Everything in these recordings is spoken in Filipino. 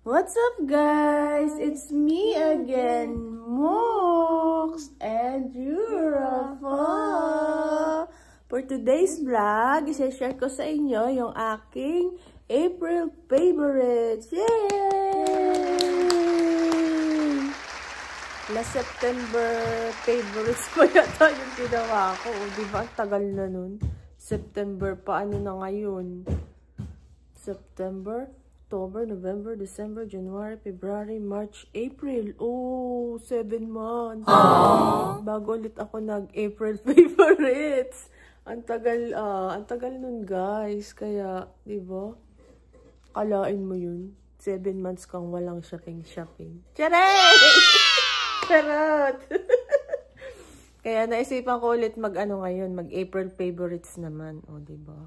What's up, guys? It's me again, Mooks and Jurafa. For today's vlog, i-share ko sa inyo yung aking April favorites. Yay! Last September favorites pa yata yung ginawa ko. O, diba? Ang tagal na nun. September pa. Ano na ngayon? September, October, November, December, January, February, March, April. Oh, 7 months. Bago ulit ako nag-April favorites. Ang tagal nun, guys. Kaya, di ba? Kalain mo yun. 7 months kang walang shopping. Charay! Charot! Kaya naisipan ko ulit ngayon, mag-April favorites naman. O, di ba?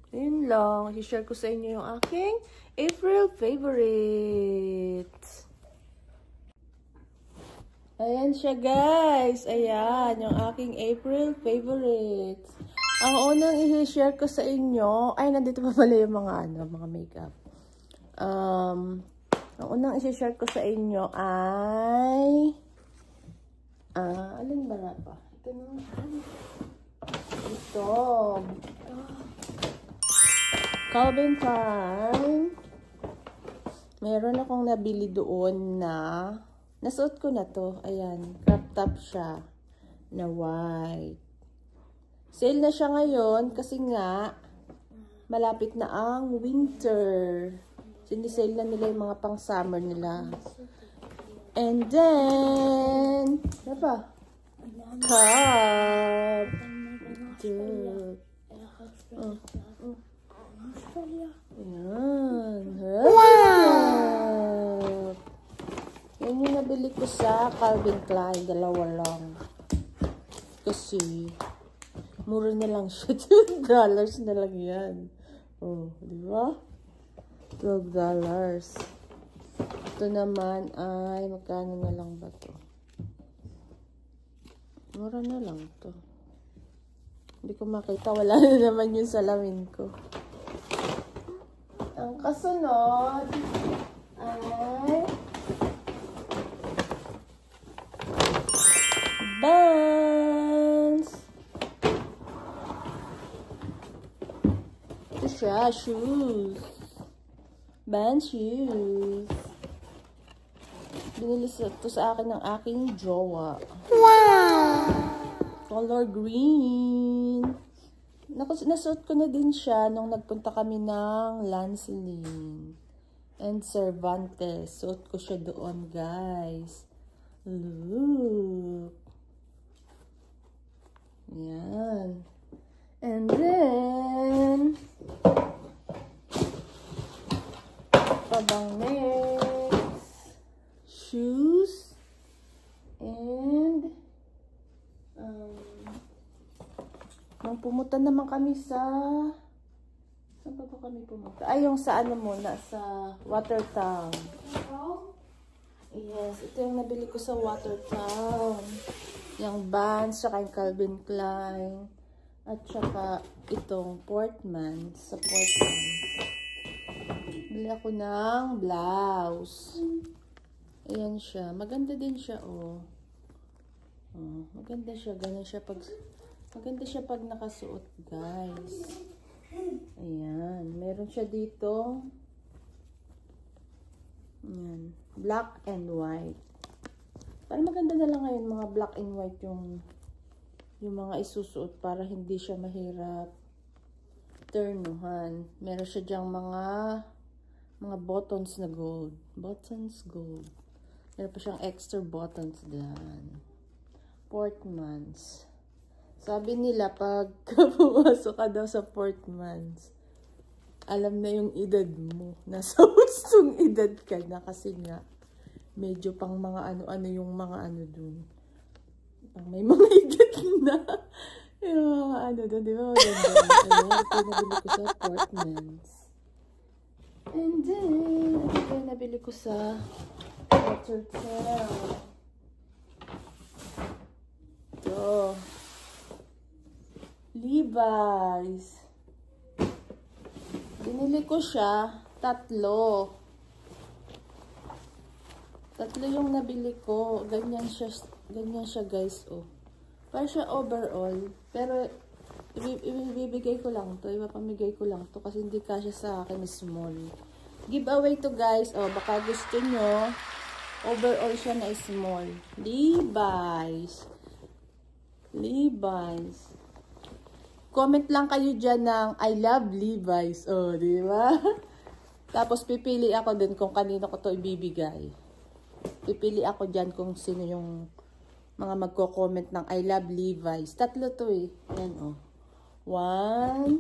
Ayun lang. I-share ko sa inyo yung aking April favorites. Ayan siya, guys. Ayan, yung aking April favorites. Ang unang i-share ko sa inyo, ay, nandito pa pala yung mga makeup. Ang unang i-share ko sa inyo ay, alin ba na pa? Ito naman. Ito. Calvin Klein. Meron akong nabili doon na nasuot ko na to. Ayan, crop top siya na white. Sale na siya ngayon kasi nga malapit na ang winter. Sinisale na nila yung mga pang summer nila. And then ano pa? Cup. Ayan. Wow! Yan yung nabili ko sa Calvin Klein. Dalawa lang. Kasi, mura na lang siya. $12 na lang yan. Oh, di ba? $12. Ito naman ay, magkano na lang ba to? Mura na lang to. Hindi ko makita. Wala na naman yung salamin ko. Ang kasunod ay Vans. Ito siya, shoes. Vans shoes. Binili ito sa akin ng aking jowa. Wow! Color green. Nasuot ko na din siya nung nagpunta kami ng Lancelin and Cervantes. Suot ko siya doon, guys. Look. Yan. And then, pabang next, shoes, and nung pumunta naman kami sa, saan ba kami pumunta? Ay, yung sa ano muna, sa Watertown. Yes, ito yung nabili ko sa Watertown. Yung Vans, saka yung Calvin Klein, at saka itong Portman, sa Portman. Bili ako ng blouse. Ayan siya. Maganda din siya, oh. Oh, maganda siya. Ganun siya pag... Maganda siya pag nakasuot, guys. Ayan. Meron siya dito. Ayan. Black and white. Parang maganda na lang ngayon mga black and white yung mga isusuot para hindi siya mahirap turnuhan. Meron siya dyang mga buttons na gold. Buttons gold. Meron pa siyang extra buttons dyan. Portmans. Sabi nila, pag pumasok ka daw sa Portmans, alam na yung edad mo. Nasa hustong edad ka na kasi nga, medyo pang mga ano-ano yung mga ano dun. Pang may mga edad na. Yung mga ano dun, di ba? Maganda. Ayun, ito nabili ko sa Portmans. And then, ito nabili ko sa Watertown. Ito. Levi's. Binili ko siya, 3. Tatlo yung nabili ko. Ganyan siya guys, oh. Para siya overall. Pero, ibibigay ko lang to. Ipapamigay ko lang to. Kasi hindi kasya sa akin small. Giveaway to guys. Oh, baka gusto nyo. Overall siya na small. Levi's. Comment lang kayo dyan ng I love Levi's. Oh, di ba? Tapos pipili ako dun kung kanino ko to ibibigay. Pipili ako dyan kung sino yung mga magko-comment ng I love Levi's. Tatlo to eh. Yan oh. 1.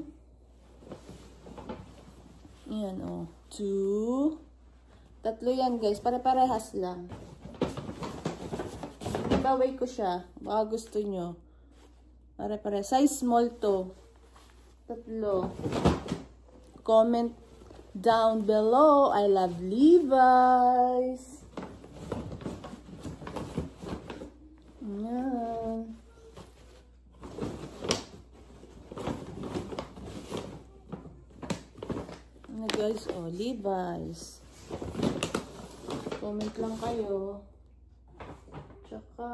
Yan oh. 2. Tatlo yan guys. Pare-parehas lang. Giveaway ko siya. Baka gusto nyo. Pare-pare. Size small to. Tatlo. Comment down below. I love Levi's. Yan. Ano guys? Oh, Levi's. Comment lang kayo. Tsaka,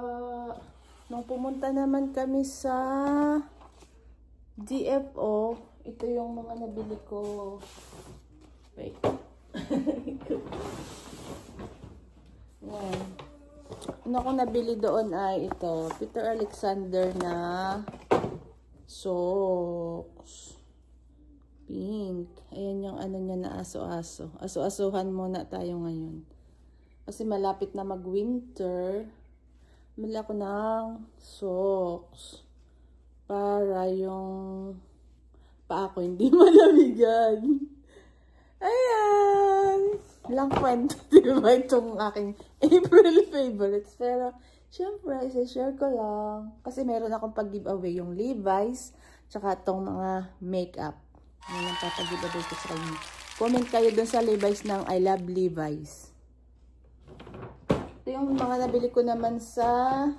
nung pumunta naman kami sa DFO, ito yung mga nabili ko. Wait. Yan. Ano ko nabili doon ay ito. Peter Alexander na socks. Pink. Ayan yung ano niya na aso-aso. Aso-asuhan muna tayo ngayon. Kasi malapit na mag-winter. Bili ako ng socks. Para yung paa ko hindi malamigan. Ayan. Lang kwento, diba? Itong aking April favorites. Pero, syempre, isa-share ko lang. Kasi meron akong pag-giveaway yung Levi's. Tsaka itong mga makeup. Yan ang papag-giveaway ko sa kanya. Comment kayo dun sa Levi's ng I love Levi's. Ito yung mga nabili ko naman sa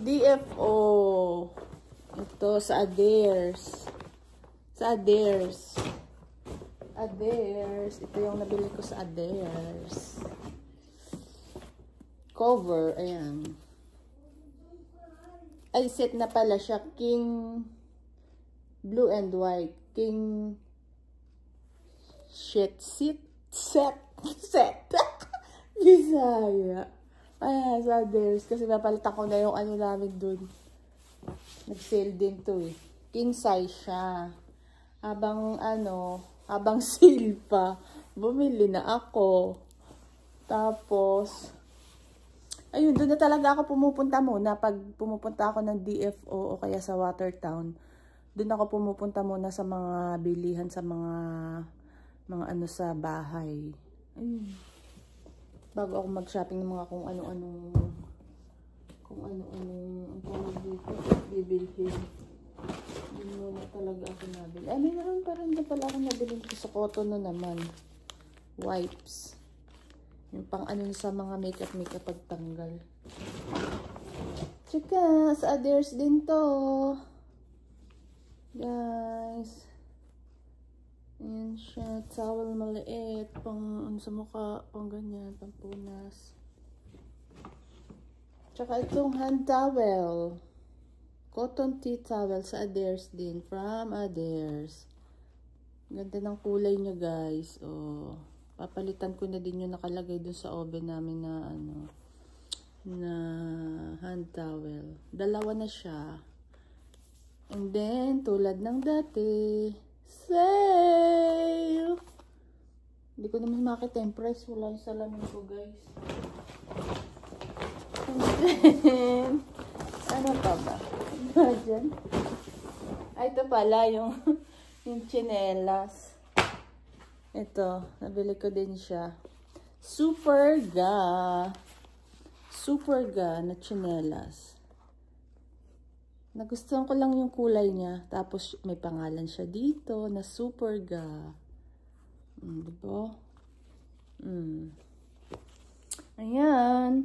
DFO. Ito sa Adairs. Ito yung nabili ko sa Adairs. Cover. Ayan. Ay, set na pala siya. King blue and white. King set. Bisaya. Ayan, sa Adairs. Kasi napalitan ko na yung ano namin dun. Nag-sale din to eh. King size siya. Habang sale pa, bumili na ako. Tapos, ayun, doon na talaga ako pumupunta muna. Pag pumupunta ako ng DFO o kaya sa Watertown, doon ako pumupunta muna sa mga bilihan, sa mga ano sa bahay. Ayun. Bago ako mag-shopping ng mga kung ano-anong ang tawag dito, bibilhin. Hindi mo na talaga ako nabili. Ay, meron pa rin pala ako nabili sa Cotton na naman. Wipes. Yung pang ano sa mga makeup pagtanggal. Tsaka, sa Adairs din to. Guys. Ayan siya. Towel maliit. Pang ano sa mukha. Pang ganyan. Pang punas. Tsaka itong hand towel. Cotton tea towel sa Adairs din. From Adairs. Ganda ng kulay niya guys. Oh. Papalitan ko na din yung nakalagay dun sa oven namin na na hand towel. Dalawa na siya. And then, tulad ng dati, sale! Hindi ko naman makita yung price. Wala yung salamin ko guys. And then, ano pa ba? Diyan. Ay, ito pala yung tsinelas. Ito, nabili ko din siya. Superga na tsinelas. Nagustuhan ko lang yung kulay niya. Tapos may pangalan siya dito na Superga. Diba? Ayan.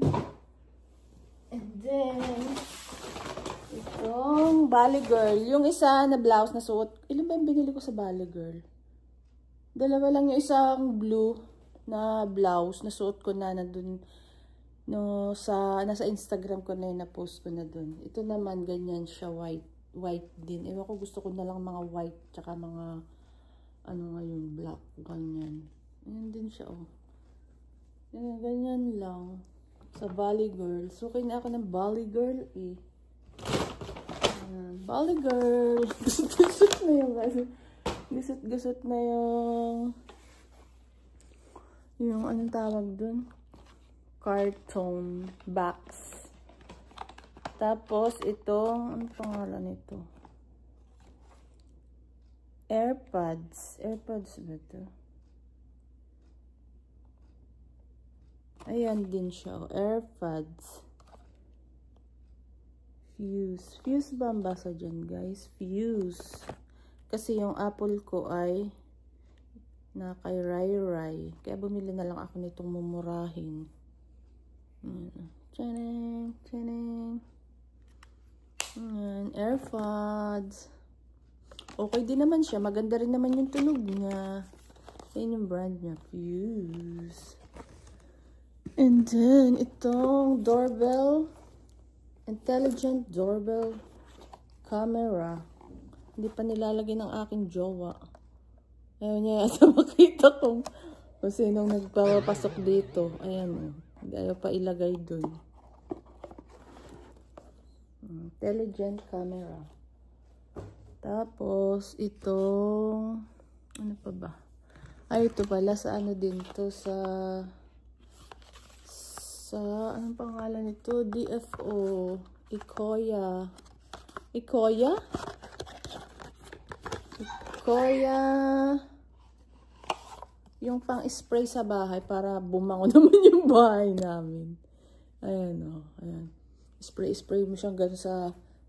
And then, itong Bali Girl. Yung isa na blouse na suot. Ilan ba yung binili ko sa Bali Girl? Dalawa lang yung isang blue na blouse. Nasuot ko na dun. No, nasa Instagram ko na yun, na-post ko na dun. Ito naman, ganyan siya, white. White din. Ewan ko, gusto ko na lang mga white, tsaka mga, ano ngayon, black, ganyan. Ayan din siya, oh. Ganyan lang. Sa Bali Girl. So, kaya ako ng Bali Girl, eh. Bali Girl. Gusot na yung, kasi, gusot na yung, anong tawag dun? Carton box. Tapos, itong, ano pangalan ito? AirPods. AirPods ba ito? Ayan din siya. AirPods. Fuse. Fuse ba ang basa dyan, guys? Fuse. Kasi yung Apple ko ay na kay Rai. Kaya bumili na lang ako nitong mumurahin. Tchaning, tchaning. Ayan, AirPods. Okay din naman siya. Maganda rin naman yung tunog niya. Ayan yung brand niya. Fuse. And then, itong doorbell. Intelligent doorbell camera. Hindi pa nilalagay ng aking jowa. Ayaw niya yata makita kung sinong nagpapasok dito. Ayan. Ayaw pa ilagay dun. Intelligent camera. Tapos, itong, ano pa ba? Ay, ito pala, sa ano din to, anong pangalan nito? DFO. Ikoya. Ikoya? Ikoya. Yung pang-spray sa bahay para bumango naman yung bahay namin. Ayan, o. Ayan. Spray mo siyang gano'n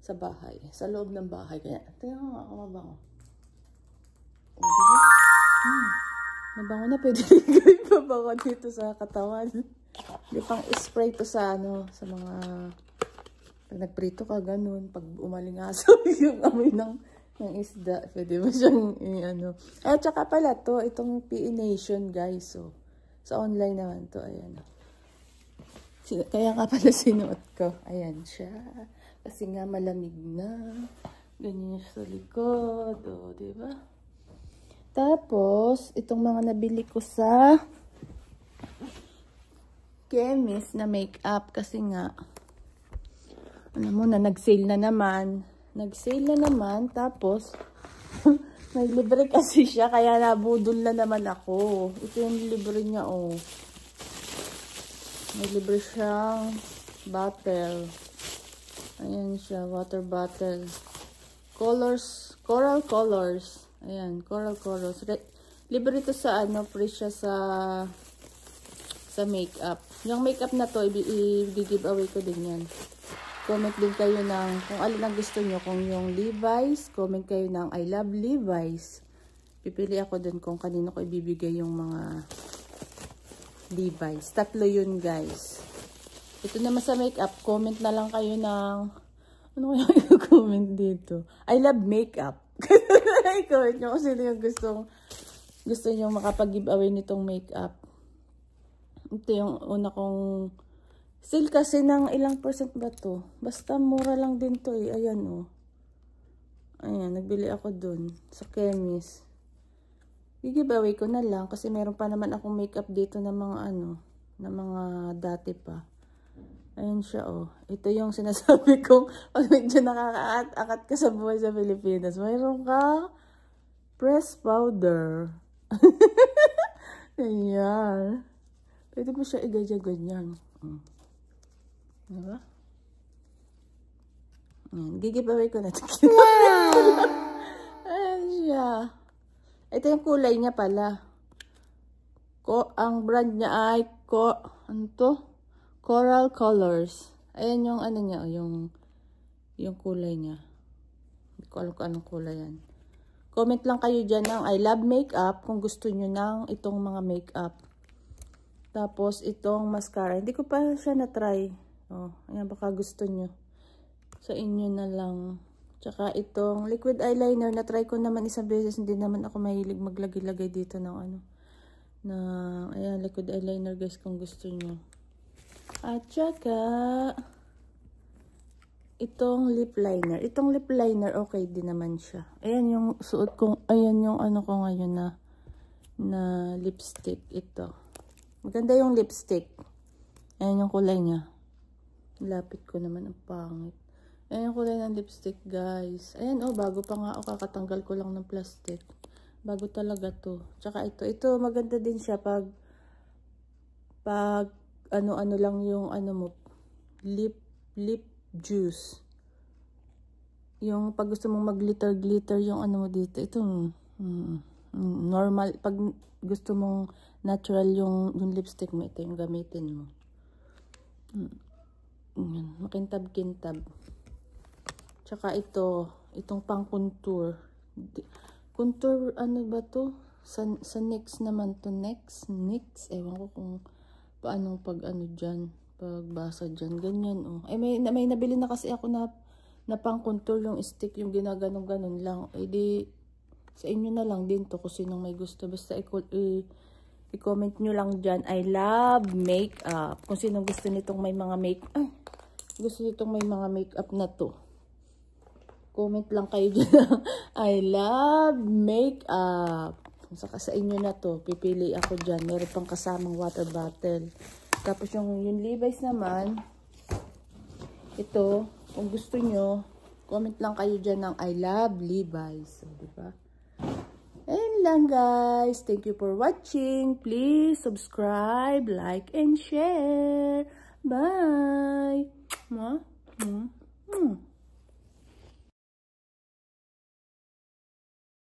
sa bahay. Sa loob ng bahay. Kaya, tingnan nga ako mabango. O, diba? Mabango na. Pwede gawin mabango dito sa katawan. Yung pang-spray to sa sa mga pag nagprito ka, ganun. Pag umalingaso yung amoy ng isda. Pwede mo siyang At saka pala to, itong PE Nation, guys. So, sa online naman to. Ayan. Kaya nga pala sinuot ko. Ayan siya. Kasi nga malamig na. Ganyan siya sa likod. O, diba? Tapos, itong mga nabili ko sa chemist na makeup. Kasi nga, alam mo na, nag-sale na naman. Tapos, may libre kasi siya. Kaya nabudol na naman ako. Ito yung libre niya, oh. May libre siyang bottle. Ayan siya, water bottle. Colors, coral colors. Ayan, coral colors. Libre ito sa free siya sa makeup. Yung makeup na to, i-giveaway ko din yan. Comment din kayo ng kung alin ang gusto nyo. Kung yung Levi's, comment kayo ng I love Levi's. Pipili ako dun kung kanino ko ibibigay yung mga Levi's. 3 yun, guys. Ito naman sa makeup, comment na lang kayo ng ano kaya yung comment dito? I love makeup. I-comment nyo kung sino yung gusto nyo makapag-giveaway nitong makeup. Ito yung una kong sale kasi ng ilang percent ba to? Basta mura lang din to eh. Ayan oh. Ayan, nagbili ako dun sa chemist. I-giveaway ko na lang kasi meron pa naman akong makeup dito na mga na mga dati pa. Ayan siya oh. Ito yung sinasabi kong pag medyo nakaka-akat ka sa buhay sa Pilipinas. Mayroon ka press powder. Ayan. Pwede mo siya i-ganyan. Diba? Ayan. Gigiveaway ko na ito. Ayan siya. Ito yung kulay niya pala. Ang brand niya ay Coral Colors. Ayan yung niya, yung kulay niya. Hindi ko alam kung anong kulay yan. Comment lang kayo dyan ng I love makeup kung gusto nyo ng itong mga makeup. Tapos itong mascara. Hindi ko pa siya na-try. Oh, ayan, baka gusto nyo. Sa inyo na lang. Tsaka itong liquid eyeliner, na-try ko naman isang beses. Hindi naman ako mahilig maglagay-lagay dito ng ayan, liquid eyeliner guys kung gusto nyo. At saka, itong lip liner. Itong lip liner, okay din naman siya. Ayan yung suot kong, ayan yung ano ko ngayon na lipstick. Ito. Maganda yung lipstick. Ayan yung kulay niya. Lapit ko naman, ang pangit. Ayan yung kulay ng lipstick, guys. Ayan, oh, bago pa nga ako, kakatanggal ko lang ng plastic. Bago talaga to. Tsaka ito maganda din siya pag ano lang yung ano mo, lip juice. Yung pag gusto mong mag-glitter yung ano mo dito. Ito, normal. Pag gusto mong natural yung lipstick mo, ito yung gamitin mo. Makintab-kintab. Tsaka itong pang contour. Contour, ano ba to? Sa NYX naman to. NYX. Ewan ko kung paano pag ano dyan. Pagbasa dyan. Ganyan, oh. May nabili na kasi ako na pang contour yung stick. Yung ginaganon-ganon lang. Eh di, sa inyo na lang din to kung sinong may gusto. Basta i-comment nyo lang dyan. I love makeup. Kung sinong gusto nitong may mga makeup na to. Comment lang kayo dyan. I love makeup. Saka sa inyo na to. Pipili ako dyan. Meron pang kasamang water bottle. Tapos yung Levi's naman. Ito. Kung gusto nyo, comment lang kayo dyan ng I love Levi's. So, diba? Ayun lang guys. Thank you for watching. Please subscribe, like, and share. Bye.